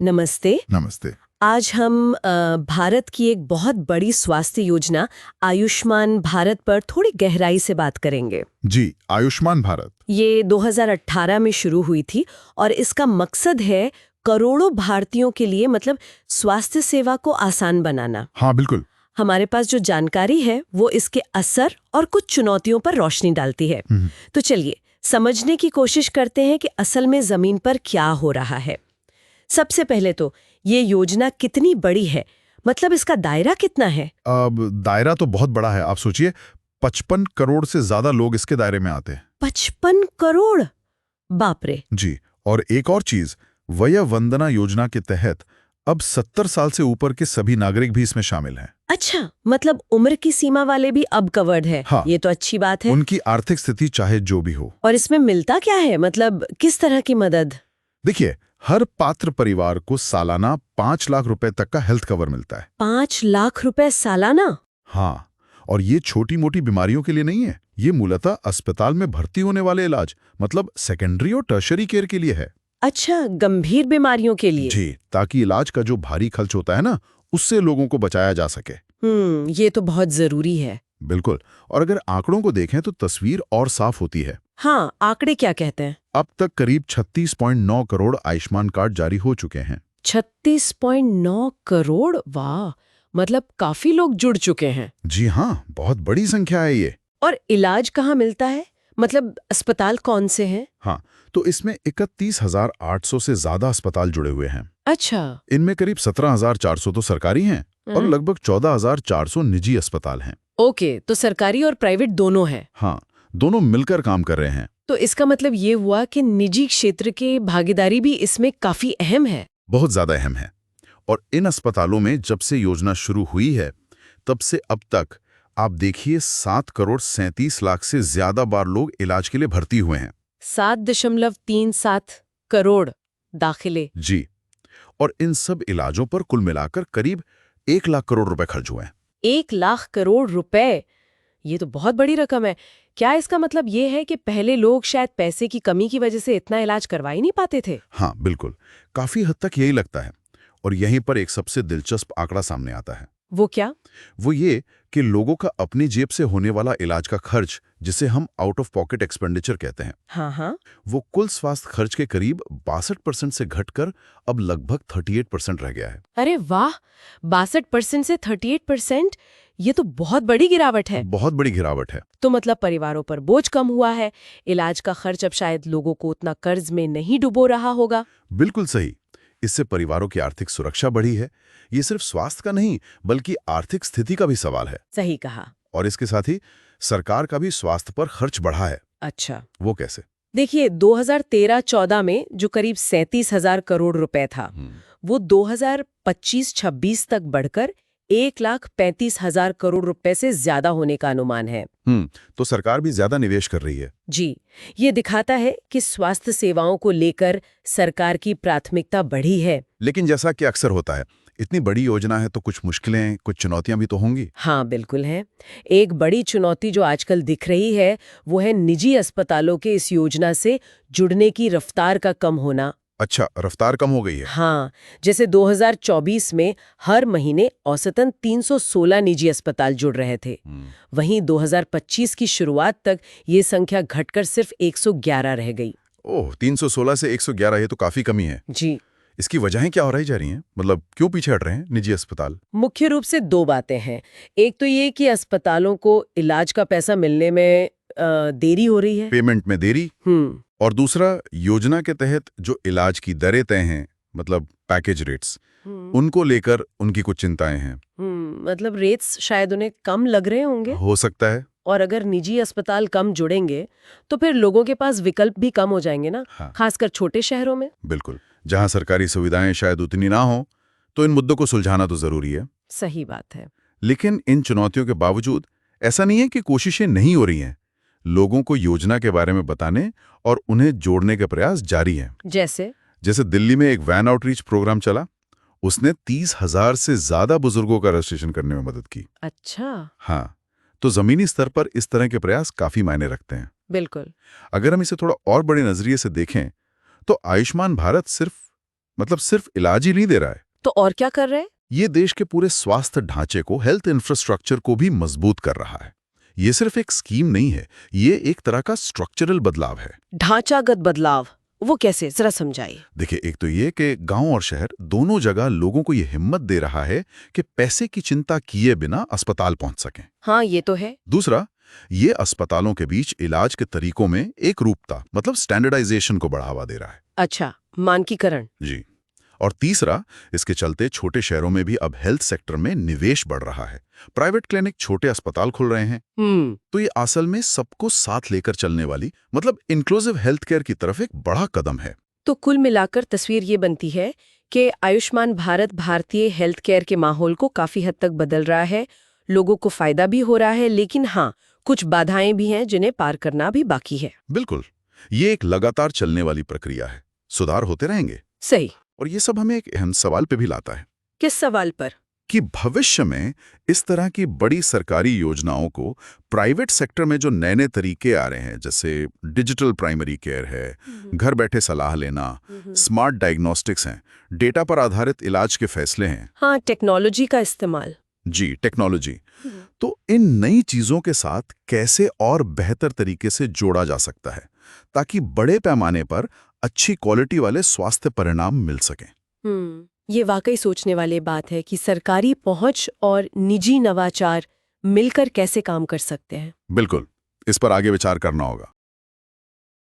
नमस्ते। नमस्ते। आज हम भारत की एक बहुत बड़ी स्वास्थ्य योजना आयुष्मान भारत पर थोड़ी गहराई से बात करेंगे। जी, आयुष्मान भारत। ये 2018 में शुरू हुई थी और इसका मकसद है करोड़ों भारतीयों के लिए मतलब स्वास्थ्य सेवा को आसान बनाना। हाँ, बिल्कुल। हमारे पास जो जानकारी है वो इसके असर और कुछ चुनौतियों पर रोशनी डालती है। तो चलिए समझने की कोशिश करते हैं कि असल में जमीन पर क्या हो रहा है। सबसे पहले तो ये योजना कितनी बड़ी है, मतलब इसका दायरा कितना है? अब दायरा तो बहुत बड़ा है। आप सोचिए, 55 करोड़ से ज्यादा लोग इसके दायरे में आते हैं। 55 करोड़? बाप रे। जी, और एक और चीज, वय वंदना योजना के तहत अब 70 साल से ऊपर के सभी नागरिक भी इसमें शामिल हैं। अच्छा, मतलब उम्र की सीमा वाले भी अब कवर्ड है। हाँ, ये तो अच्छी बात है। उनकी आर्थिक स्थिति चाहे जो भी हो। और इसमें मिलता क्या है, मतलब किस तरह की मदद? देखिए, हर पात्र परिवार को सालाना 5 लाख रुपए तक का हेल्थ कवर मिलता है। 5 लाख रुपए सालाना? हाँ, और ये छोटी मोटी बीमारियों के लिए नहीं है। ये मूलतः अस्पताल में भर्ती होने वाले इलाज, मतलब सेकेंडरी और टर्शरी केयर के लिए है। अच्छा, गंभीर बीमारियों के लिए? जी, ताकि इलाज का जो भारी खर्च होता है ना, उससे लोगों को बचाया जा सके। ये तो बहुत जरूरी है। बिल्कुल। और अगर आंकड़ों को देखें तो तस्वीर और साफ होती है। हाँ, आंकड़े क्या कहते हैं? अब तक करीब 36.9 करोड़ आयुष्मान कार्ड जारी हो चुके हैं। 36.9 करोड़? वाह, मतलब काफी लोग जुड़ चुके हैं। जी हाँ, बहुत बड़ी संख्या है ये। और इलाज कहाँ मिलता है, मतलब अस्पताल कौन से हैं? हाँ, तो इसमें 31,800 से ज्यादा अस्पताल जुड़े हुए हैं। अच्छा। इनमें करीब 17,400 तो सरकारी हैं और लगभग 14,400 निजी अस्पताल हैं। ओके, तो सरकारी और प्राइवेट दोनों हैं। हाँ, दोनों मिलकर काम कर रहे हैं। तो इसका मतलब ये हुआ कि निजी क्षेत्र की भागीदारी भी इसमें काफी अहम है। बहुत ज्यादा अहम है। और इन अस्पतालों में जब से योजना शुरू हुई है, तब से अब तक आप देखिए 7,37,00,000 से ज्यादा बार लोग इलाज के लिए भर्ती हुए हैं। 7.37 करोड़ दाखिले। जी, और इन सब इलाजों पर कुल मिलाकर करीब 1 लाख करोड़ रुपए खर्च हुए हैं। 1 लाख करोड़ रुपए? ये तो बहुत बड़ी रकम है। क्या इसका मतलब ये है कि पहले लोग शायद पैसे की कमी की वजह से इतना इलाज करवा ही नहीं पाते थे? हाँ, बिल्कुल। काफी हद तक यही लगता है। और यहीं पर एक सबसे दिलचस्प आंकड़ा सामने आता है। वो क्या? वो ये कि लोगों का अपनी जेब से होने वाला इलाज का खर्च, जिसे हम आउट ऑफ पॉकेट एक्सपेंडिचर कहते हैं, हाँ हाँ, वो कुल स्वास्थ्य खर्च के करीब 62% से घटकर अब लगभग 38% रह गया है। अरे वाह, 62% से 38%? ये तो बहुत बड़ी गिरावट है। बहुत बड़ी गिरावट है। तो मतलब परिवारों पर बोझ कम हुआ है, इलाज का खर्च अब शायद लोगों को उतना कर्ज में नहीं डुबो रहा होगा। बिल्कुल सही। इससे परिवारों की आर्थिक सुरक्षा बढ़ी है। ये सिर्फ स्वास्थ्य का नहीं, बल्कि आर्थिक स्थिति का भी सवाल है। सही कहा। और इसके साथ ही सरकार का भी स्वास्थ्य पर खर्च बढ़ा है। अच्छा, वो कैसे? देखिए 2013-14 में जो करीब 37,000 करोड़ रुपए था, वो 2025-26 तक बढ़कर 1,35,000 करोड़ रुपए से ज्यादा होने का अनुमान है। तो सरकार भी ज्यादा निवेश कर रही है। जी, ये दिखाता है कि स्वास्थ्य सेवाओं को लेकर सरकार की प्राथमिकता बढ़ी है। लेकिन जैसा कि अक्सर होता है, इतनी बड़ी योजना है तो कुछ मुश्किलें, कुछ चुनौतियां भी तो होंगी। हाँ, बिल्कुल है। एक बड़ी चुनौती जो आजकल दिख रही है, वो है निजी अस्पतालों के इस योजना से जुड़ने की रफ्तार का कम होना। अच्छा, रफ्तार कम हो गई है। हाँ, जैसे 2024 में हर महीने औसतन 316 निजी अस्पताल जुड़ रहे थे। वहीं 2025 की शुरुआत तक ये संख्या घटकर सिर्फ 111 रह गई। ओह, 316 से 111, ये तो काफी कमी है। जी। इसकी वजहें क्या हो रही जा रही हैं? मतलब क्यों पीछे हट रहे हैं निजी अस्पताल? मुख्य रूप से दो बातें हैं। एक तो ये कि अस्पतालों को इलाज का पैसा मिलने में देरी हो रही है। पेमेंट में देरी। और दूसरा, योजना के तहत जो इलाज की दरें तय हैं, मतलब पैकेज रेट्स, उनको लेकर उनकी कुछ चिंताएं हैं। मतलब रेट्स शायद उन्हें कम लग रहे होंगे। हो सकता है। और अगर निजी अस्पताल कम जुड़ेंगे तो फिर लोगों के पास विकल्प भी कम हो जाएंगे ना। हाँ, खासकर छोटे शहरों में। बिल्कुल, जहां सरकारी सुविधाएं शायद उतनी ना हो, तो इन मुद्दों को सुलझाना तो जरूरी है। सही बात है। लेकिन इन चुनौतियों के बावजूद ऐसा नहीं है कि कोशिशें नहीं हो रही हैं। लोगों को योजना के बारे में बताने और उन्हें जोड़ने के प्रयास जारी हैं। जैसे दिल्ली में एक वैन आउटरीच प्रोग्राम चला। उसने 30,000 से ज्यादा बुजुर्गों का रजिस्ट्रेशन करने में मदद की। अच्छा। हाँ, तो जमीनी स्तर पर इस तरह के प्रयास काफी मायने रखते हैं। बिल्कुल। अगर हम इसे थोड़ा और बड़े नजरिए से देखें, तो आयुष्मान भारत सिर्फ मतलब सिर्फ इलाज ही नहीं दे रहा है, तो और क्या कर रहे हैं? ये देश के पूरे स्वास्थ्य ढांचे को, हेल्थ इंफ्रास्ट्रक्चर को भी मजबूत कर रहा है। ये सिर्फ एक स्कीम नहीं है, ये एक तरह का स्ट्रक्चरल बदलाव है। ढांचागत बदलाव, वो कैसे, जरा समझाइए। देखिए, एक तो ये कि गांव और शहर दोनों जगह लोगों को ये हिम्मत दे रहा है कि पैसे की चिंता किए बिना अस्पताल पहुंच सकें। हाँ, ये तो है। दूसरा, ये अस्पतालों के बीच इलाज के तरीकों में एक रूपता, मतलब स्टैंडर्डाइजेशन को बढ़ावा दे रहा है। अच्छा, मानकीकरण। जी। और तीसरा, इसके चलते छोटे शहरों में भी अब हेल्थ सेक्टर में निवेश बढ़ रहा है। प्राइवेट क्लिनिक, छोटे अस्पताल खुल रहे हैं। तो ये असल में सबको साथ लेकर चलने वाली, मतलब इंक्लूसिव हेल्थ केयर की तरफ एक बड़ा कदम है। तो कुल मिलाकर तस्वीर ये बनती है कि आयुष्मान भारत भारतीय हेल्थ केयर के माहौल को काफी हद तक बदल रहा है। लोगों को फायदा भी हो रहा है, लेकिन हाँ, कुछ बाधाएं भी हैं जिन्हें पार करना भी बाकी है। बिल्कुल, ये एक लगातार चलने वाली प्रक्रिया है। सुधार होते रहेंगे। सही। और ये सब हमें एक अहम सवाल पे भी लाता है। किस सवाल पर? कि भविष्य में इस तरह की बड़ी सरकारी योजनाओं को प्राइवेट सेक्टर में जो नए-नए तरीके आ रहे हैं, जैसे डिजिटल प्राइमरी केयर है, घर बैठे सलाह लेना, स्मार्ट डायग्नोस्टिक्स हैं, डेटा पर आधारित इलाज के फैसले हैं। हाँ, टेक्नोलॉजी का इस्तेमाल। जी, टेक्नोलॉजी। तो इन नई चीजों के साथ कैसे और बेहतर तरीके से जोड़ा जा सकता है, ताकि बड़े पैमाने पर अच्छी क्वालिटी वाले स्वास्थ्य परिणाम मिल सकें। ये वाकई सोचने वाली बात है कि सरकारी पहुंच और निजी नवाचार मिलकर कैसे काम कर सकते हैं। बिल्कुल, इस पर आगे विचार करना होगा।